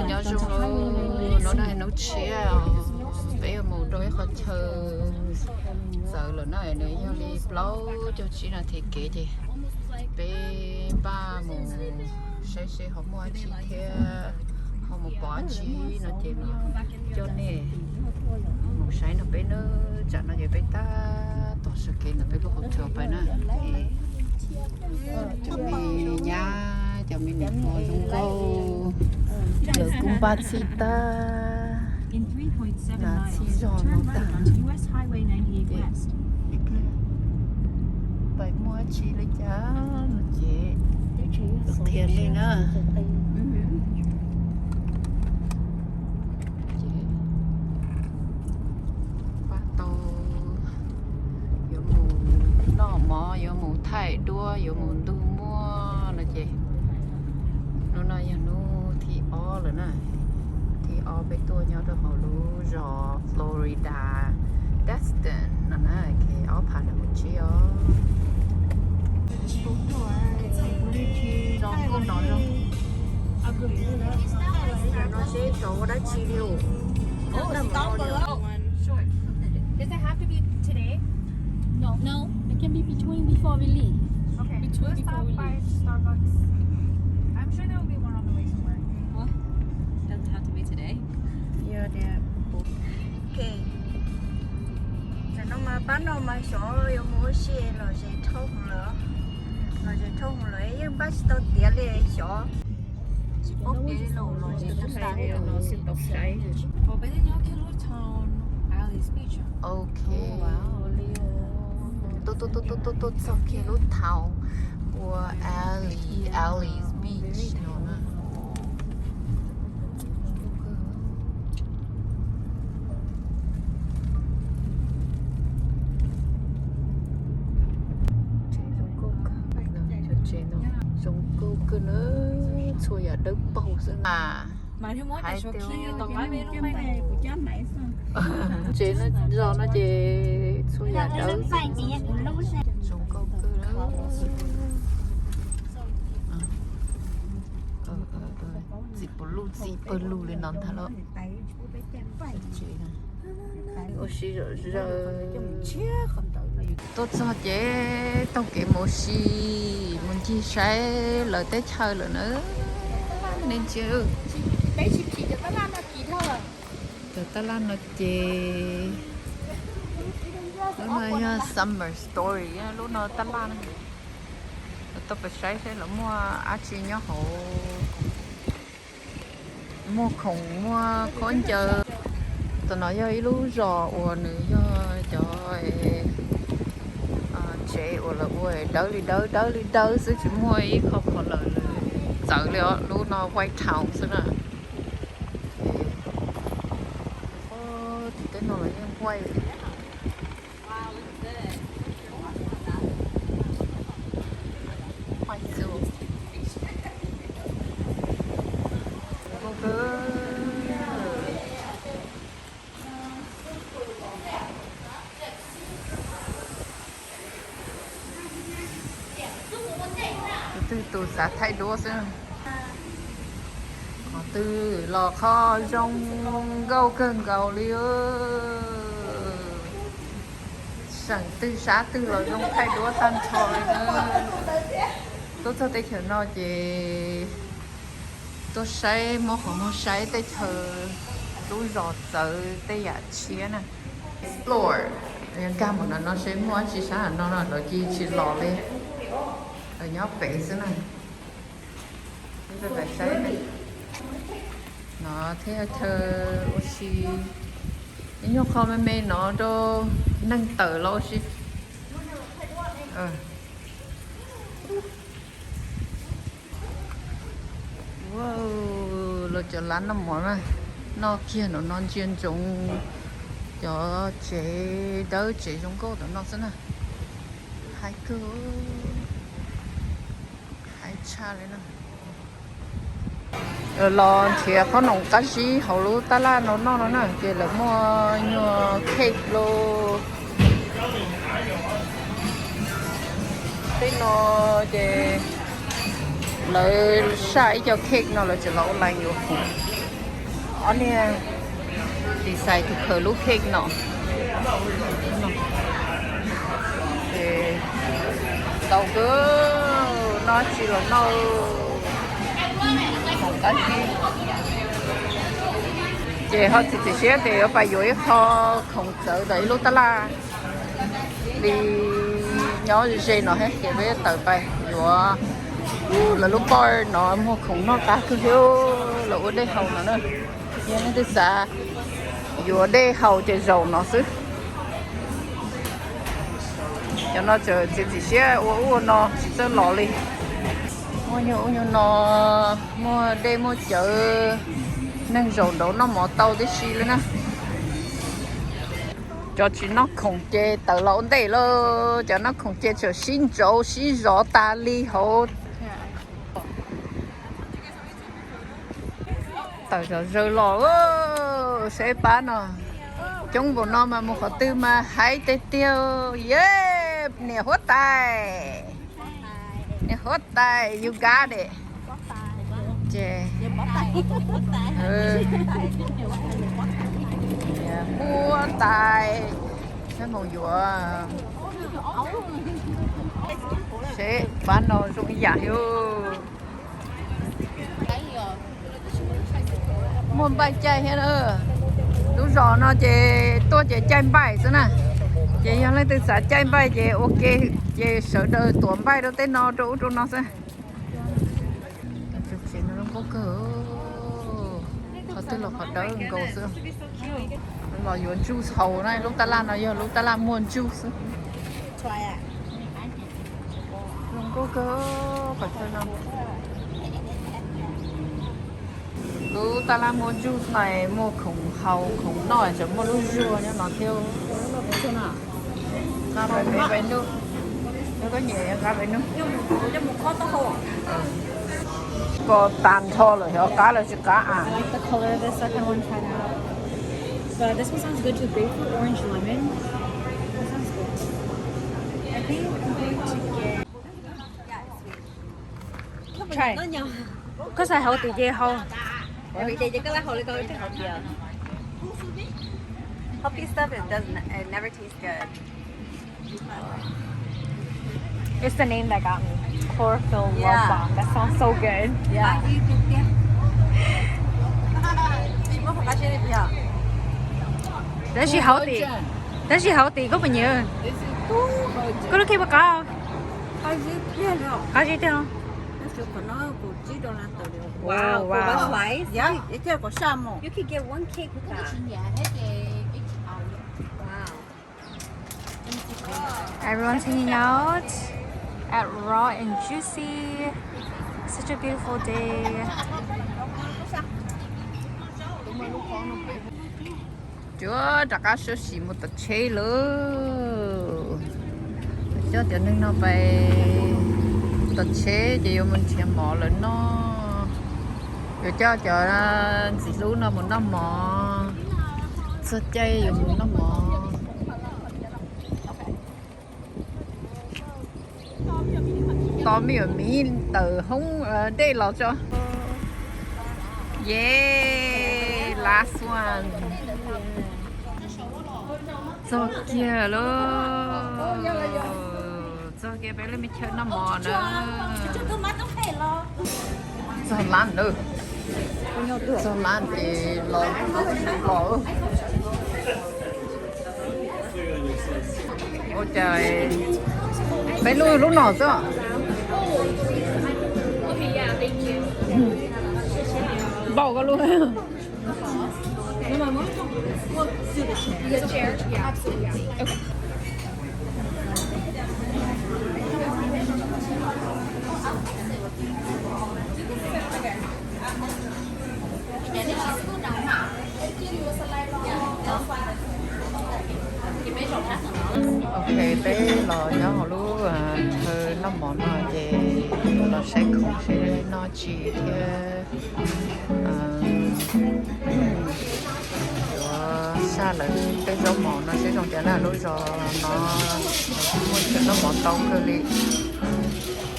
nhớ chung nó đây nó chia bây giờ một đôi khó chờ giờ là này này nhau đi lâu cho chị là thiết kế gì bé ba một sẽ không mua chi thế không một bỏ chi nó chỉ nó cho nên một sai nó bé nó chẳng nó gì bé ta tổ sự kiện nó bé có hỗ trợ bé nữa cho mình nha cho mình đẹp ngồi trong câu được cùng ba chị ta là chị giò nó ta bảy mua chị lấy giá chị được tiền đi nữa有冇太多，有冇多么了姐？nó nói là nó thì ó rồi nè, thì ó bé tôi nhau được họ lú rò Florida, Destin, nó nè cái ó phá được một chi ó. Rong con nói rồi. Nó sẽ chỗ đó chi liu. Does it have to be today? No, it can be between before we leave. Okay. Between We'll before stop we by leave. Starbucks. I'm sure there will be one on the way somewhere. What? Doesn't have to be today. Yeah, yeah. Okay. Rồi nó mà bán nó mà số yêu mua xe rồi sẽ thâu nữa. Rồi sẽ thâu nữa nhưng bác tao tiền lên số. Ok luôn rồi sẽ tao sai rồi nó sẽ tao sai. Oh, but then y'all can look town Ali's beach. Okay. Wow, Leo. Tốt sau khi lúc thảo của Ali's Beach nó nè. Giống cô cứ nữa xui ở đất bầu xưa à Mà nếu muốn Hai để cho tiêu. khi tổng lái bên lúc này của cha mẹ sao? chị nó do nó chị xui ở đất Phải chị cũng lâu rồi. giống cô cứ nữa chị bự lù lên non thà lo chị này ô xí rồi tốt cho chị tao kể một xí muốn chia sẻ lời tết chơi rồi nữa nên chứ Bé chị cho tao làm là chị thôi. từ ta lan nó chị lúc này summer story lúc nào ta lan tao phải sẽ là mua á chị nhớ hộ mua khủng mua con chờ tao nói cho lú rò ủa nữ cho chế ủa là ủa đỡ sức chỉ mua ý không lời sợ liệu lú nó quay thảo xí nè thì cái nó là em quay quay siêu từ xã thay đua xem từ lò kho trong gâu cơn gầu liêu sẵn từ xã từ lò trong thay đua tan tròi tôi cho tay khởi nó gì tôi say mua hổ mua say tay thờ tôi giọt sợ tay giả chia nè explore nên cam một nó sẽ mua chỉ sáng nó là chỉ lò lên ở nhóc vẽ thế này cái vẽ say này nó theo thơ oxy những nhóc không mê nó đâu nâng tờ lo oxy wow lo cho lán nó mỏi mà nó kia nó non chiên chúng cho chế đỡ chế chúng cô đó nó thế này hai cứ hai cha lên nè lo thì có nồng cá gì hầu lú ta la nó nè kia là mua nhựa cake lô cái nó về lợi sai cho cake nó là chỉ lâu lành nhiều anh nè đi xài thì khởi lúc cake nó thì tàu cứ nó chỉ là nó không có gì chị họ chỉ sẽ thì ở phải dưới họ không sợ đấy lúc ta la đi nhỏ gì nó hết chị biết tới phải vừa là lúc boy nó mua không nó cá cứ hiếu là ở đây hầu nó nữa giờ nó đi xa vừa đây hầu chơi dầu nó xứ cho nó chờ chỉ xe ô nó cho lò đi mua nhiều nó mua đây mua chợ nâng dầu đâu nó mỏ tàu đi xí lên nè cho chị nó không chơi tờ lộn đây lo cho nó không chơi cho xin dầu ta li hậu tờ cho rơi lò sẽ bán nó chúng của nó mà một khó tư mà hãy tê tiêu yeah nè hốt tay you got it chè mua tay cái màu dừa sẽ bán nó dùng cái giả hiếu môn bay chơi hết rồi đúng rồi nó chơi tôi chơi chơi bay thế này chơi hôm nay tôi sẽ chơi bay chơi ok chơi sợ đời tuần bay đâu tên nó chỗ nó sẽ chuyện nó có cỡ họ tức là họ đỡ cầu xưa là yuan juice hầu này lúc ta làm muôn juice không có cỡ phải chơi nào lúc ta làm muôn juice này mua khủng hầu khủng nổi chứ mua lúc dưa nhá nó theo ra về nước nó có nhẹ ra về nước có tàn thô rồi hiểu cá là chỉ cá à. I like the color of this second one. Try that out. So this one sounds good too. Grapefruit, orange, lemon. That sounds good. I think I'm going to get. Try. Có xài hậu từ dê không? Tại vì chị có lá hồi coi cái hộp giờ. Healthy stuff it never tastes good. It's the name that got me. Chlorophyll Yeah. love bomb. That sounds so good. Yeah. Chị mua một cái gì vậy? That she healthy. That she healthy. Có bao nhiêu? Có lúc khi bà có? Có gì đâu? Wow, wow. Slice? Yeah, it's a shamo. You could get one cake with that. Everyone's hanging out at Raw and Juicy. Such a beautiful day. Chưa chắc cá sấu xì một tật chế luôn cho tiền nên nó phải tật chế chỉ yêu mình chém mỏ lên nó rồi cho chỉ lú nó một năm mỏ sơ chay dùng một năm mỏ to mi ở mi từ không đây là cho yeah last one cho kia luôn cho kia bé lên mình chơi nó mò nữa cho lan nữa cho lan thì lò ôi trời bé lui lúc nào chứ bỏ cái luôn The chair? Yeah, absolutely. Yeah. Okay. ok bé lò nhớ họ lúc thơ nó món nó về nó sẽ không sẽ nó chỉ xa là cái dấu món nó sẽ trong cái là lúc rồi nó muốn cho nó món tông cơ đi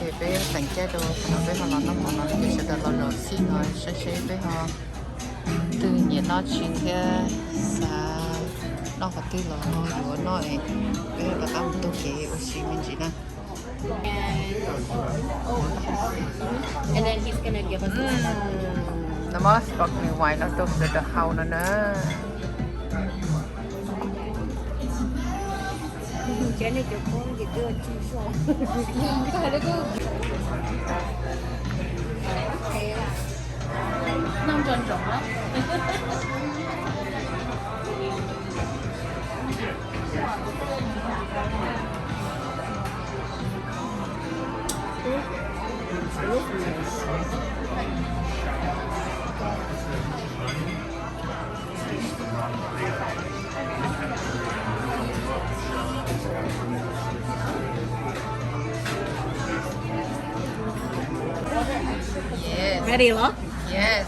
thì thì bé thành chế đồ nó bé họ làm nó họ nó thì sẽ được lo xin rồi sẽ bé họ từ nhiệt nó chỉ theo xa nó phải từ lo nó rồi nó bé là ăn đồ kế ở xí mình chỉ nè And then he's gonna give us nó mới bật người ngoài nó tôi sẽ được hậu nữa Cái này kiểu con gì đưa chi số. năm tròn tròn đó. yes Ready look? yes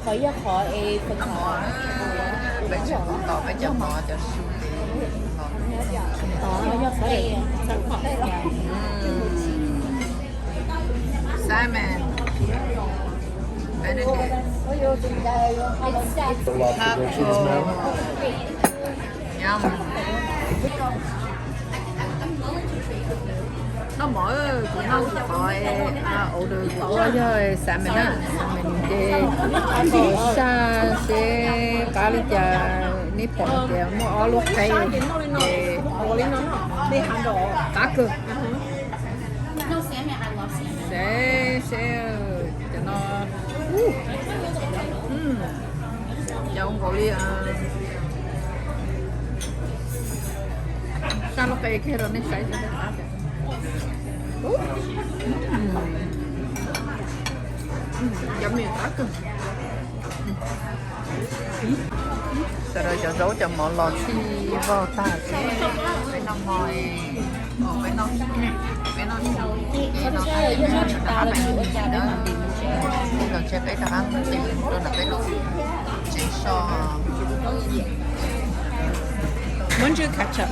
Khỏi ra khỏi phần mỏ bây giờ tỏ bây giờ mỏ cho su khỏi ra khỏi sản phẩm. Simon Benedict Taco Yum nó mỗi cũng nó gọi ổ đường của rồi Simon á mình đi xa sẽ cá lý trà ní bỏ để mua ở lúc đây để Đi hàng đồ. cá cơ No salmon, I love salmon. sẽ cho nó giống cổ đi sao nó cây kia rồi nó xảy ra cái giống như cá cơ sau đó cho dấu cho món lò xi vào ta sẽ phải nằm mồi phải nằm cái nó rồi chơi cái đó ăn thì rồi là cái lúc chạy so Muốn chưa ketchup.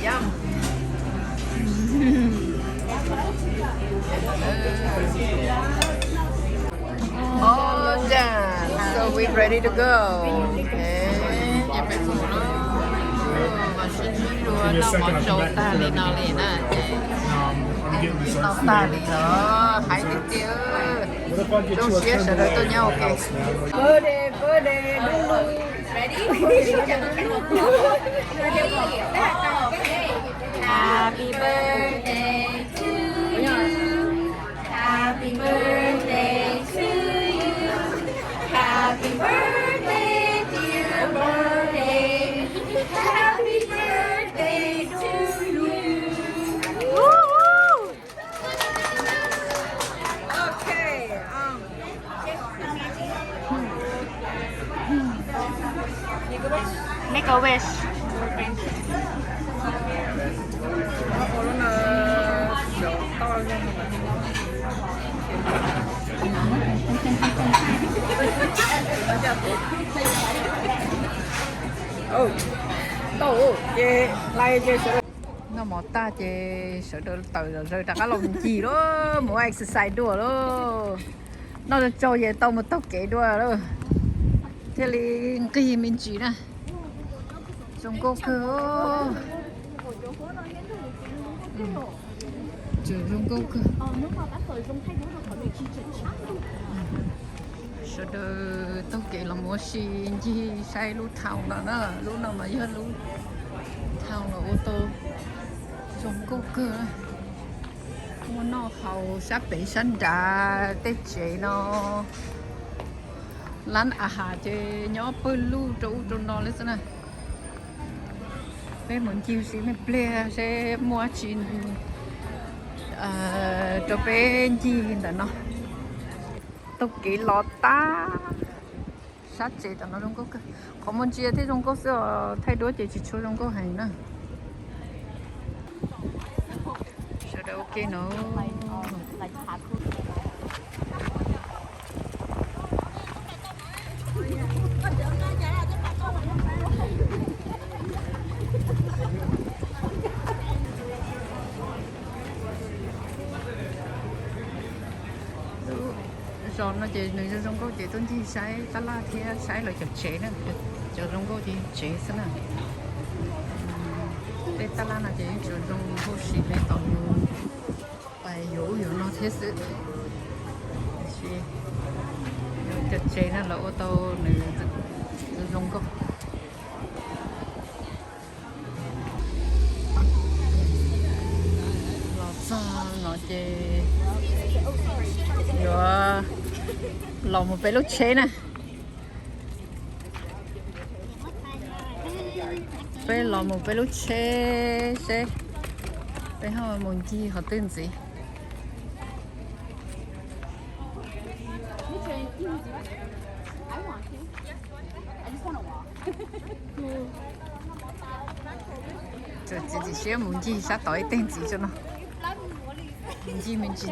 Yum. Oh, done. So we're ready to go. Okay. Nhà bé phụ nó mà xin luôn nó món trâu ta lên nó lên á. Nó ta lên đó, hai cái tiêu. Don't share sợ đợi tôi nhau, ok. Birthday, Lulu. Happy birthday to you. Happy birthday to you. Happy birthday, dear birthday. Happy birthday to you. Okay. Make a wish. Nó mò ta chê sợ đỡ từ rồi rơi ra cái lòng gì đó mỗi exercise đùa đó nó cho về tao một tóc kể đùa đó thế thì cái gì mình chỉ nè trong cô cơ trong cô cơ sợ đỡ tao kể là mua xin gì sai lúc thao đó lúc nào mà giờ lúc thao là ô tô trong cô cơ nó hầu sắp bị sinh ra tết chế nó lăn hà chế nhỏ bự lu trụ nó lên thế này cái muốn chiêu xí mình ple sẽ mua chín cho bé gì là nó tôi kỹ lọt ta sát chế cho nó trong cô cơ có muốn chia thì trong cô sẽ thay đổi chỉ số trong cô hành nữa ok nó tròn nó chỉ nữ trong cô chỉ tuân chỉ sai ta la thế sai lại chụp chế nữa chờ trong cô chỉ chế thế nào để ta la là chỉ chờ trong cô xí để tao bài yếu nó thế sự xí chụp chế nó là ô tô nữ trong cô nó chỉ rồi lòng một bé lúc chế nè bé lòng một bé lúc chế bé họ muốn chi họ tên gì chỉ sẽ muốn chi sẽ tỏi tên gì cho nó gì mình chỉ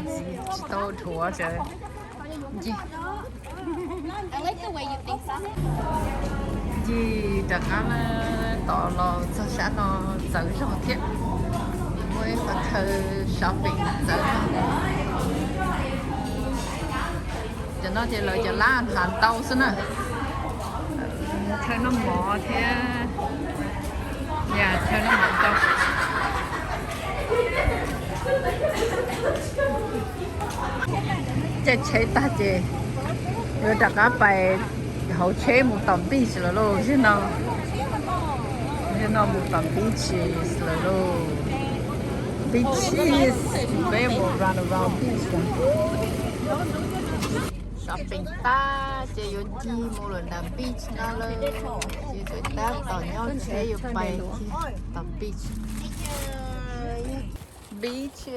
tao thua chứ gì I like the way you think so. gì đặc là tỏ lo cho xã nó dẫn cho thiết với phần thơ shopping dẫn cho nó thì lời cho lá hàn tàu xin à theo nó mỏ thế nhà theo nó mỏ tàu chế chế ta chế rồi đặt cả bài hậu chế một tầm bi rồi luôn chứ nào một tầm bi rồi luôn beaches bé một run around beach shopping ta chế yo chi một lần làm beach nào luôn chế rồi ta tao nhau chế yo bài tầm beach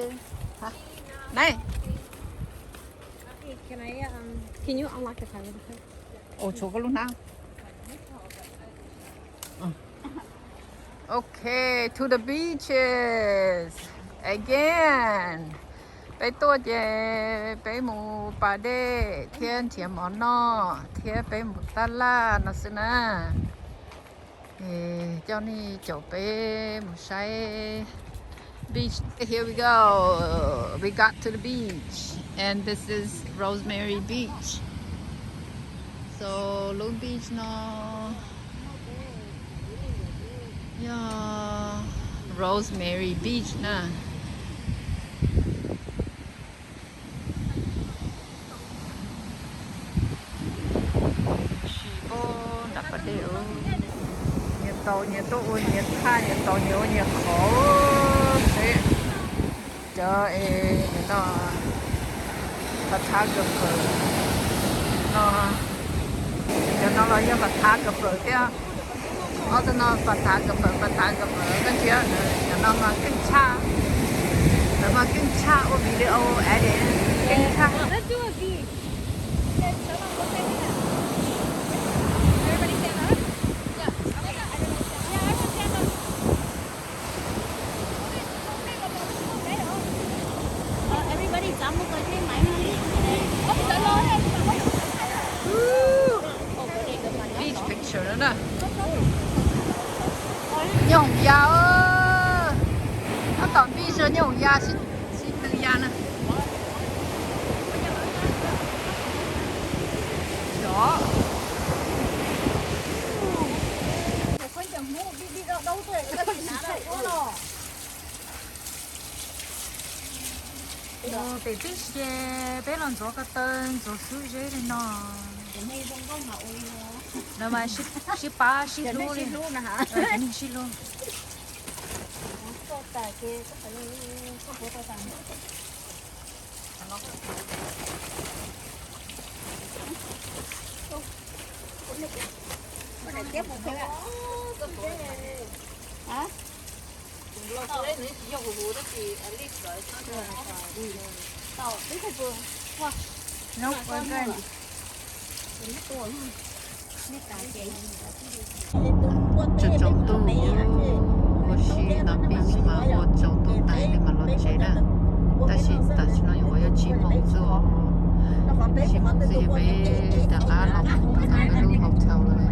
hả này Can you unlock the car? ồ chỗ có lúc nào okay to the beaches again bé tôi về bé mù bà đê thiên thiểm món nó thiên bé mù ta la nó xin à cho ni chỗ bé mù say beach. Here we go. We got to the beach, and this is Rosemary Beach. So Long Beach no, yeah, Rosemary Beach na. Nhiệt độ nhiệt tha nhiệt độ nhiệt khổ thế trời nó photographer nó cho nó là như photographer kia ở đó nó photographer cái chuyện cho nó mà kinh cha nó mà kinh cha ở video edit kinh cha Let's do a V. Everybody stand up. Yeah. Yeah, everyone stand up. Everybody dám một cái máy đi. Đã lo hết. beach picture nữa nè nhộng ya ơ nó toàn beach rồi nhộng ya xin tự ya nè đó để biết xe bé lần chỗ cái tên chỗ suy dễ thì nó nó mà ship ba ship luôn nè hả anh ship luôn hả? nó quên cái这种都我是那边嘛，我走都带的嘛，老姐的，但是那我要去梦子哦，去梦子也被大家老婆大家都好跳了。